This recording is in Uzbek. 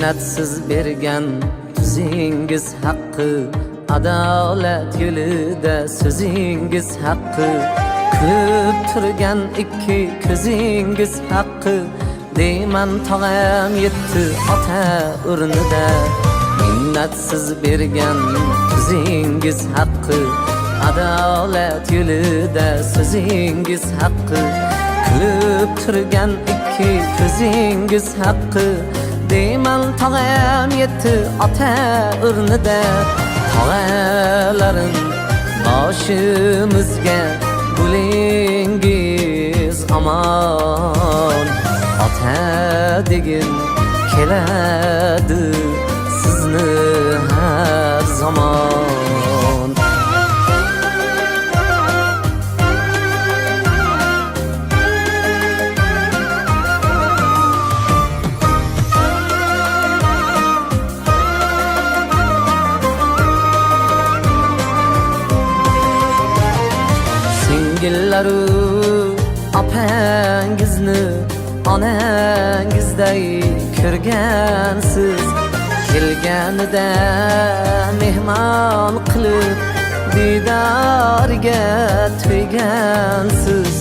minnatsiz bergan tuzingiz haqqi, adolat yo'lida so'zingiz haqqi, kulib turgan ikki ko'zingiz haqqi, deyman tog'am yetti ota o'rnida. Minnatsiz bergan tuzingiz haqqi, adolat yo'lida so'zingiz haqqi, kulib turgan ikki ko'zingiz haqqi, deyman tog'am yetti ota o'rnida. Tog'alarim boshimizga bo'lingiz omon, ota degin keladi sizni har zamon. Singillaru opangizni onangizday ko'rgansiz, kelganida mehmon qilib didoriga to'ygansiz.